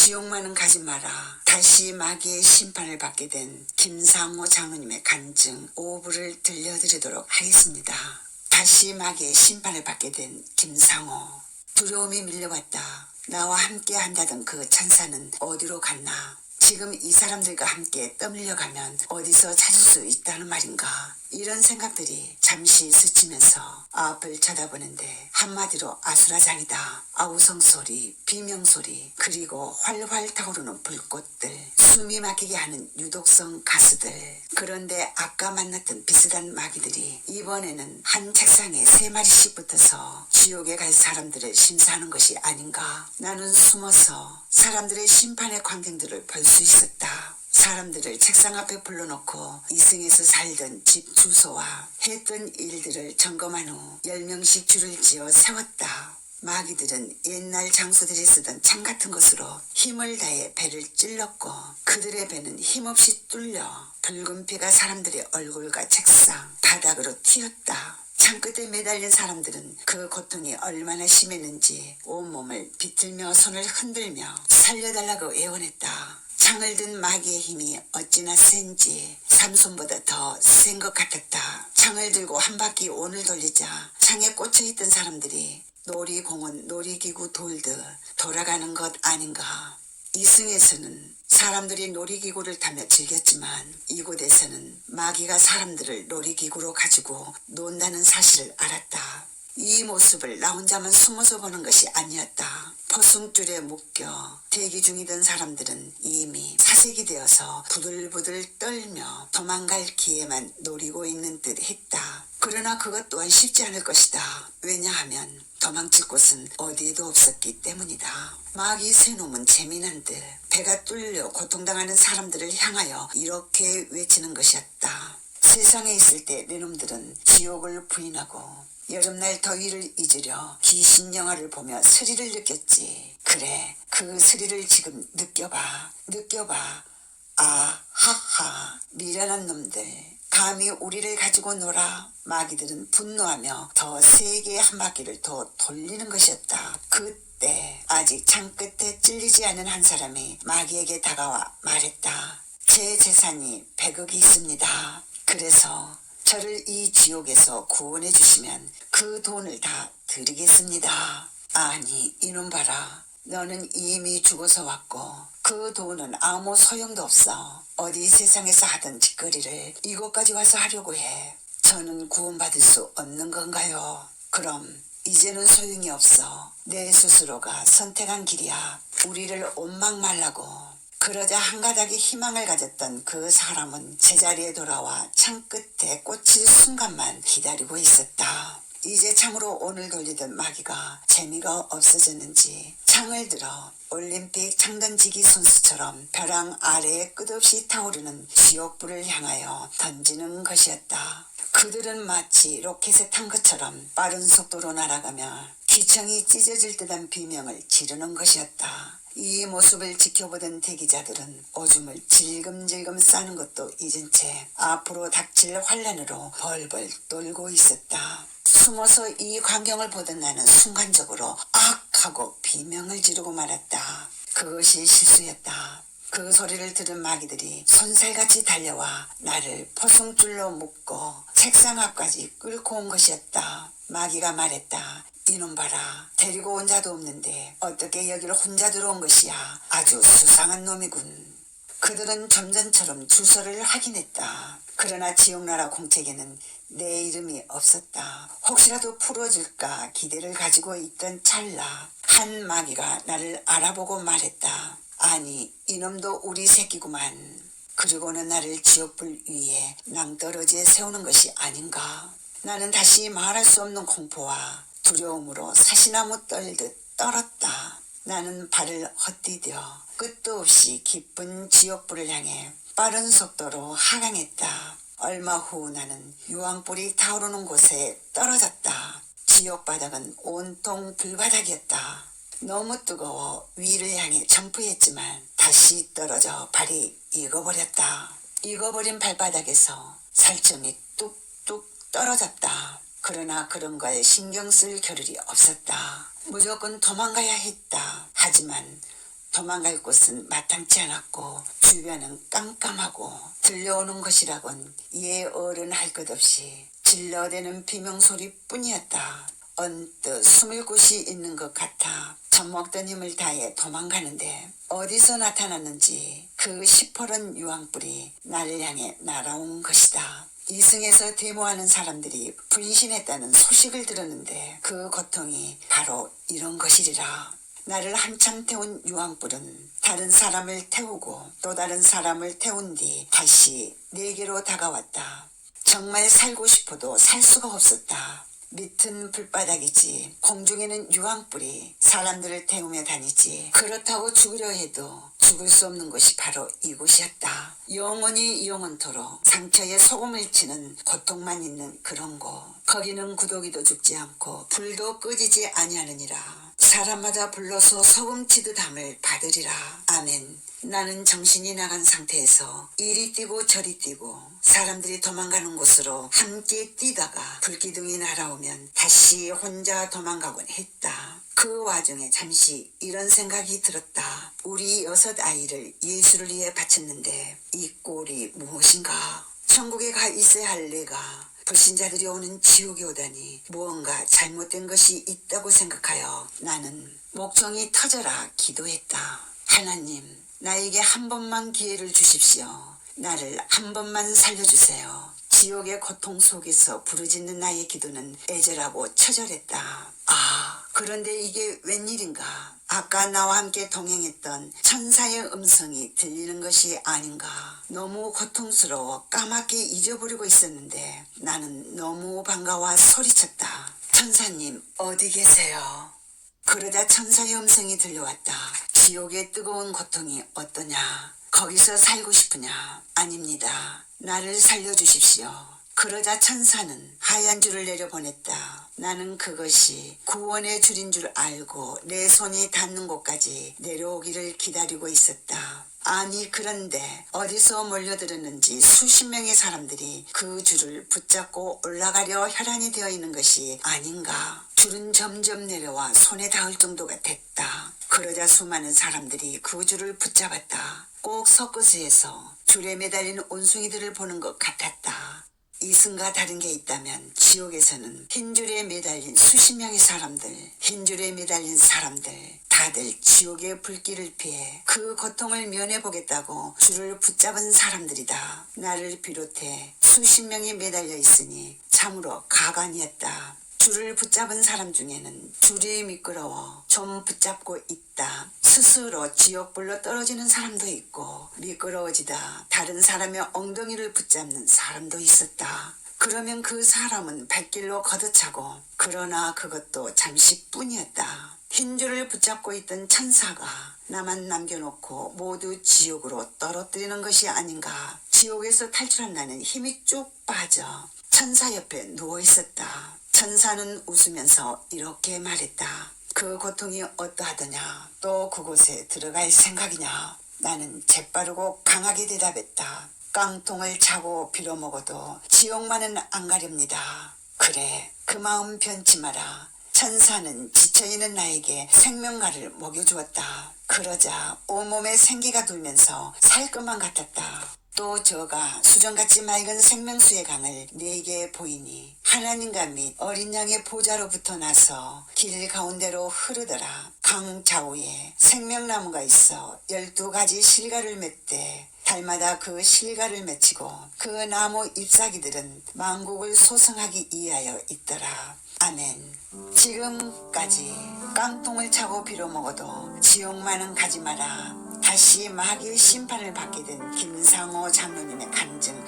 지옥만은 가지 마라. 다시 마귀의 심판을 받게 된 김상호 장로님의 간증 5부를 들려드리도록 하겠습니다. 다시 마귀의 심판을 받게 된 김상호. 두려움이 밀려왔다. 나와 함께 한다던 그 천사는 어디로 갔나? 지금 이 사람들과 함께 떠밀려가면 어디서 찾을 수 있다는 말인가? 이런 생각들이 잠시 스치면서 앞을 쳐다보는데 한마디로 아수라장이다. 아우성소리, 비명소리, 그리고 활활 타오르는 불꽃들, 숨이 막히게 하는 유독성 가스들. 그런데 아까 만났던 비슷한 마귀들이 이번에는 한 책상에 3마리씩 붙어서 지옥에 갈 사람들을 심사하는 것이 아닌가? 나는 숨어서 사람들의 심판의 광경들을 볼 수 있었다. 사람들을 책상 앞에 불러놓고 이승에서 살던 집 주소와 했던 일들을 점검한 후 10명씩 줄을 지어 세웠다. 마귀들은 옛날 장수들이 쓰던 창 같은 것으로 힘을 다해 배를 찔렀고 그들의 배는 힘없이 뚫려 붉은 피가 사람들의 얼굴과 책상, 바닥으로 튀었다. 창끝에 매달린 사람들은 그 고통이 얼마나 심했는지 온몸을 비틀며 손을 흔들며 살려달라고 애원했다. 창을 든 마귀의 힘이 어찌나 센지 삼손보다 더 센 것 같았다. 창을 들고 한 바퀴 온을 돌리자 창에 꽂혀있던 사람들이 놀이공원 놀이기구 돌듯 돌아가는 것 아닌가. 이승에서는 사람들이 놀이기구를 타며 즐겼지만 이곳에서는 마귀가 사람들을 놀이기구로 가지고 논다는 사실을 알았다. 이 모습을 나 혼자만 숨어서 보는 것이 아니었다. 포승줄에 묶여 대기 중이던 사람들은 이미 사색이 되어서 부들부들 떨며 도망갈 기회만 노리고 있는 듯 했다. 그러나 그것 또한 쉽지 않을 것이다. 왜냐하면 도망칠 곳은 어디에도 없었기 때문이다. 마귀 새놈은 재미난 듯 배가 뚫려 고통당하는 사람들을 향하여 이렇게 외치는 것이었다. 세상에 있을 때 내 놈들은 지옥을 부인하고 여름날 더위를 잊으려 귀신 영화를 보며 스릴을 느꼈지. 그래, 그 스릴을 지금 느껴봐. 아하하, 미련한 놈들. 감히 우리를 가지고 놀아. 마귀들은 분노하며 더 세게 한 바퀴를 더 돌리는 것이었다. 그때 아직 창끝에 찔리지 않은 한 사람이 마귀에게 다가와 말했다. 제 재산이 100억이 있습니다. 그래서 저를 이 지옥에서 구원해 주시면 그 돈을 다 드리겠습니다. 아니, 이놈 봐라. 너는 이미 죽어서 왔고 그 돈은 아무 소용도 없어. 어디 세상에서 하던 짓거리를 이곳까지 와서 하려고 해. 저는 구원받을 수 없는 건가요? 그럼 이제는 소용이 없어. 내 스스로가 선택한 길이야. 우리를 옴막 말라고. 그러자 한 가닥의 희망을 가졌던 그 사람은 제자리에 돌아와 창끝에 꽂힐 순간만 기다리고 있었다. 이제 창으로 온을 돌리던 마귀가 재미가 없어졌는지 창을 들어 올림픽 창던지기 선수처럼 벼랑 아래에 끝없이 타오르는 지옥불을 향하여 던지는 것이었다. 그들은 마치 로켓에 탄 것처럼 빠른 속도로 날아가며 귀청이 찢어질 듯한 비명을 지르는 것이었다. 이 모습을 지켜보던 대기자들은 오줌을 질금질금 싸는 것도 잊은 채 앞으로 닥칠 환란으로 벌벌 떨고 있었다. 숨어서 이 광경을 보던 나는 순간적으로 악 하고 비명을 지르고 말았다. 그것이 실수였다. 그 소리를 들은 마귀들이 손살같이 달려와 나를 포승줄로 묶고 책상 앞까지 끌고 온 것이었다. 마귀가 말했다. 이놈 봐라. 데리고 온 자도 없는데 어떻게 여기를 혼자 들어온 것이야. 아주 수상한 놈이군. 그들은 점전처럼 주소를 확인했다. 그러나 지옥나라 공책에는 내 이름이 없었다. 혹시라도 풀어줄까 기대를 가지고 있던 찰나 한 마귀가 나를 알아보고 말했다. 아니, 이놈도 우리 새끼구만. 그리고는 나를 지옥불 위에 낭떠러지에 세우는 것이 아닌가. 나는 다시 말할 수 없는 공포와 두려움으로 사시나무 떨듯 떨었다. 나는 발을 헛디뎌 끝도 없이 깊은 지옥불을 향해 빠른 속도로 하강했다. 얼마 후 나는 유황불이 타오르는 곳에 떨어졌다. 지옥 바닥은 온통 불바닥이었다. 너무 뜨거워 위를 향해 점프했지만 다시 떨어져 발이 익어버렸다. 익어버린 발바닥에서 살점이 뚝뚝 떨어졌다. 그러나 그런 거에 신경 쓸 겨를이 없었다. 무조건 도망가야 했다. 하지만 도망갈 곳은 마땅치 않았고 주변은 깜깜하고 들려오는 것이라곤 예어른 할 것 없이 질러대는 비명소리뿐이었다. 언뜻 숨을 곳이 있는 것 같아 젖먹던 힘을 다해 도망가는데 어디서 나타났는지 그 시퍼런 유황불이 나를 향해 날아온 것이다. 이승에서 데모하는 사람들이 분신했다는 소식을 들었는데 그 고통이 바로 이런 것이리라. 나를 한참 태운 유황불은 다른 사람을 태우고 또 다른 사람을 태운 뒤 다시 내게로 다가왔다. 정말 살고 싶어도 살 수가 없었다. 밑은 불바닥이지 공중에는 유황불이 사람들을 태우며 다니지. 그렇다고 죽으려 해도 죽을 수 없는 곳이 바로 이곳이었다. 영원히 영원토록 상처에 소금을 치는 고통만 있는 그런 곳. 거기는 구더기도 죽지 않고 불도 꺼지지 아니하느니라. 사람마다 불러서 소금치듯 함을 받으리라. 아멘. 나는 정신이 나간 상태에서 이리 뛰고 저리 뛰고 사람들이 도망가는 곳으로 함께 뛰다가 불기둥이 날아오면 다시 혼자 도망가곤 했다. 그 와중에 잠시 이런 생각이 들었다. 우리 6아이를 예수를 위해 바쳤는데 이 꼴이 무엇인가? 천국에 가 있어야 할 내가 불신자들이 오는 지옥에 오다니 무언가 잘못된 것이 있다고 생각하여 나는 목청이 터져라 기도했다. 하나님, 나에게 한 번만 기회를 주십시오. 나를 한 번만 살려주세요. 지옥의 고통 속에서 부르짖는 나의 기도는 애절하고 처절했다. 그런데 이게 웬일인가? 아까 나와 함께 동행했던 천사의 음성이 들리는 것이 아닌가? 너무 고통스러워 까맣게 잊어버리고 있었는데 나는 너무 반가워 소리쳤다. 천사님, 어디 계세요? 그러자 천사의 음성이 들려왔다. 지옥의 뜨거운 고통이 어떠냐? 거기서 살고 싶으냐? 아닙니다. 나를 살려주십시오. 그러자 천사는 하얀 줄을 내려보냈다. 나는 그것이 구원의 줄인 줄 알고 내 손이 닿는 곳까지 내려오기를 기다리고 있었다. 아니 그런데 어디서 몰려들었는지 수십 명의 사람들이 그 줄을 붙잡고 올라가려 혈안이 되어 있는 것이 아닌가. 줄은 점점 내려와 손에 닿을 정도가 됐다. 그러자 수많은 사람들이 그 줄을 붙잡았다. 꼭 서커스에서 줄에 매달린 원숭이들을 보는 것 같았다. 이승과 다른 게 있다면 지옥에서는 흰 줄에 매달린 수십 명의 사람들, 흰 줄에 매달린 사람들 다들 지옥의 불길을 피해 그 고통을 면해보겠다고 줄을 붙잡은 사람들이다. 나를 비롯해 수십 명이 매달려 있으니 참으로 가관이었다. 줄을 붙잡은 사람 중에는 줄이 미끄러워 좀 붙잡고 있다. 스스로 지옥불로 떨어지는 사람도 있고 미끄러워지다 다른 사람의 엉덩이를 붙잡는 사람도 있었다. 그러면 그 사람은 발길로 걷어차고 그러나 그것도 잠시뿐이었다. 흰 줄을 붙잡고 있던 천사가 나만 남겨놓고 모두 지옥으로 떨어뜨리는 것이 아닌가. 지옥에서 탈출한 나는 힘이 쭉 빠져 천사 옆에 누워있었다. 천사는 웃으면서 이렇게 말했다. 그 고통이 어떠하더냐? 또 그곳에 들어갈 생각이냐? 나는 재빠르고 강하게 대답했다. 깡통을 차고 빌어먹어도 지옥만은 안 가렵니다. 그래, 그 마음 변치 마라. 천사는 지쳐있는 나에게 생명가를 먹여주었다. 그러자 온몸에 생기가 돌면서 살 것만 같았다. 또 저가 수정같이 맑은 생명수의 강을 내게 보이니 하나님과 및 어린 양의 보좌로부터 나서 길 가운데로 흐르더라. 강 좌우에 생명나무가 있어 12가지 실과를 맺되 달마다 그 실과를 맺히고 그 나무 잎사귀들은 만국을 소성하기 위하여 있더라. 아멘. 지금까지 깡통을 차고 빌어먹어도 지옥만은 가지 마라. 다시 마귀의 심판을 받게 된 김상호 장로님의 간증